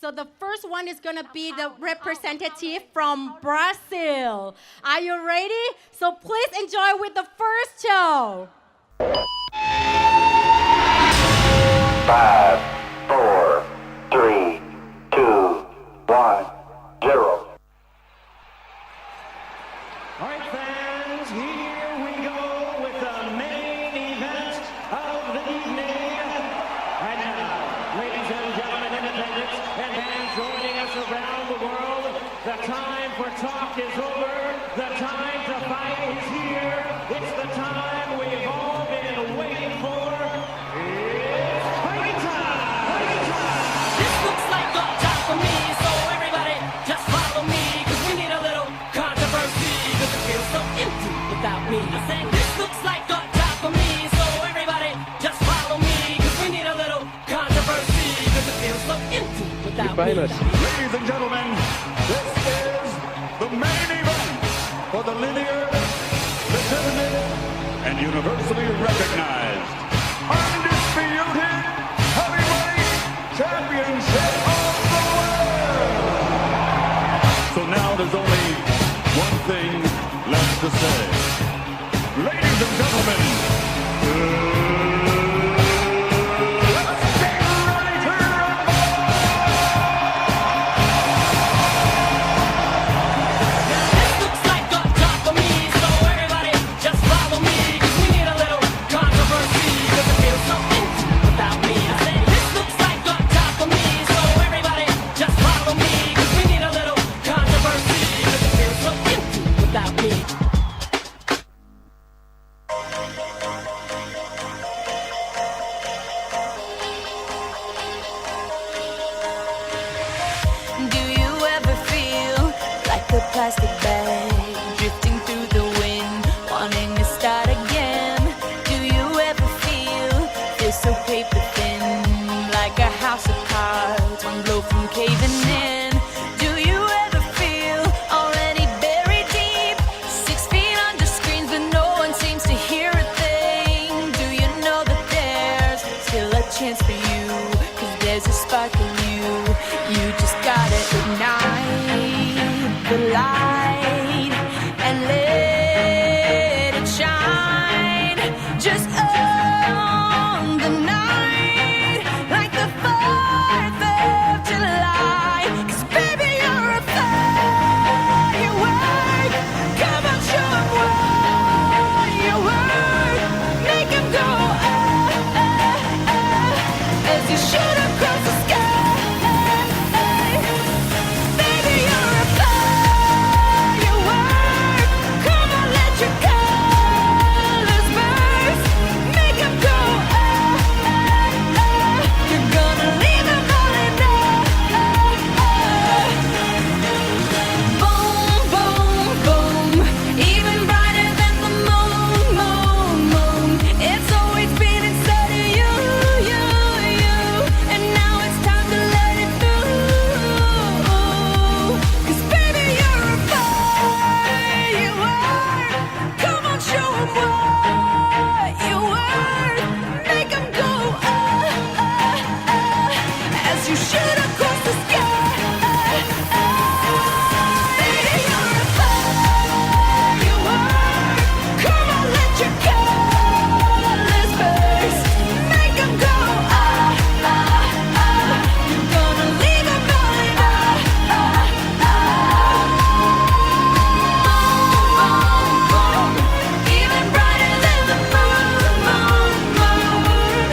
So the first one is going to be the representative from Brazil. Are you ready? So please enjoy with the first show. 5, 4, 3, 2, 1, 0. All right, fans, here we go with the main event of the evening. And now, ladies and gentlemen, independents and fans joining us around the world, the time for talk is over. The time to fight is here. It's the time we've all been waiting for. It's fight time! Fight time! This looks like a job for me, so everybody just follow me, cause we need a little controversy, cause it feels so empty without me. I said this looks like a job for me, so everybody just follow me, cause we need a little controversy, cause it feels so empty without me. Ladies and gentlemen, this is the main event for the linear, legitimate, and universally recognized undisputed heavyweight championship of the world. So now there's only one thing left to say. Ladies and gentlemen, let's get ready to rumble! This looks like a job for me, so everybody just follow me, cause we need a little controversy, cause it feels so empty without me. I said this looks like a job for me, so everybody just follow me, cause we need a little controversy, cause it feels so empty without me. Do you ever feel like a plastic bag drifting through the wind, wanting to start again? Do you ever feel so paper thin, like a house of cards, one blow from caving in? Do you ever feel already buried deep, 6 feet under screens, but no one seems to hear a thing? Do you know that there's still a chance for you? 'Cause there's a spark in you. You just gotta ignite the light and let it shine. Just on the night, like the 4th of July. 'Cause baby, you're a firework. Come on, show 'em what you worth. Make 'em go as you shoot across the sky. Baby, you're a firework. Come on, let your colors burst. Make 'em go You're gonna leave 'em all in Boom, boom, boom. Even brighter than the moon, moon, moon. It's always been inside of you, you, you. And now it's time to let it through. 'Cause baby, you're a firework. Come on, show 'em what you worth. Make 'em go as you shoot across the sky. Baby, you're a firework. Come on, let your colors burst. Make 'em go You're gonna leave 'em all in Boom, boom, boom. Even brighter than the moon, moon, moon.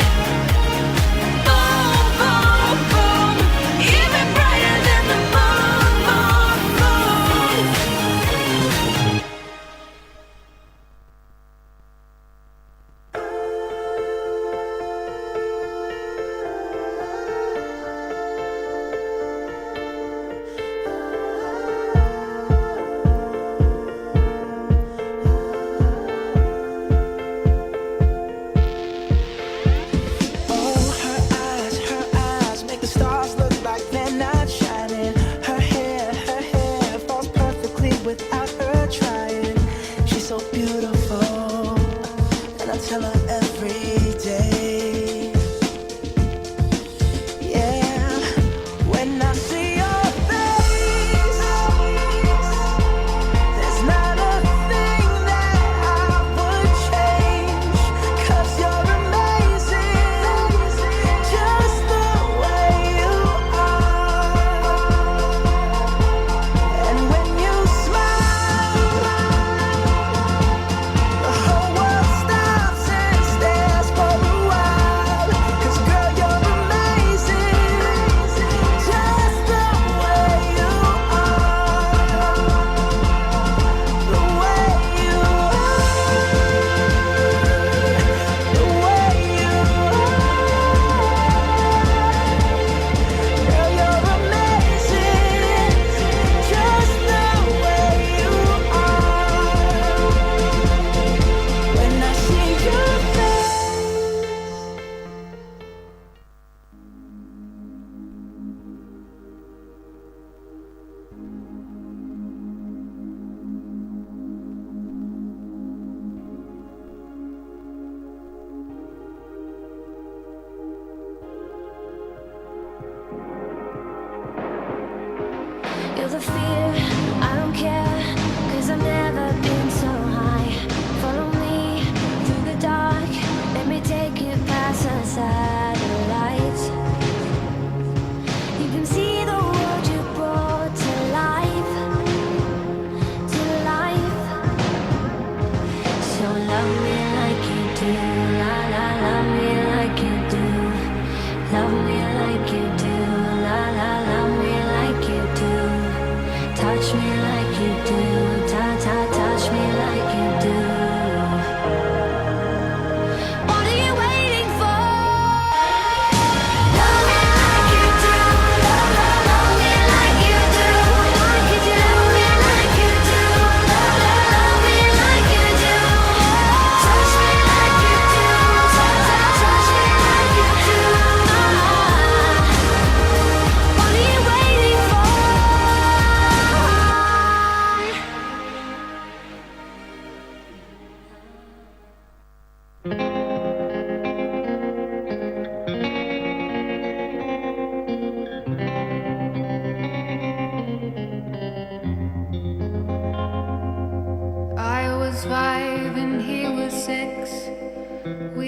Boom, boom, boom. Even brighter than the moon, moon, moon. Oh, her eyes make the stars look like they're not shining. Her hair falls perfectly without her trying. She's so beautiful, and I tell her every day. Yeah, when I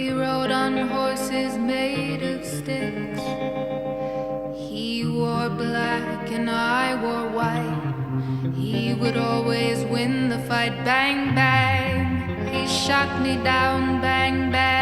We rode on horses made of sticks. He wore black and I wore white. He would always win the fight. Bang, bang. He shot me down. Bang, bang.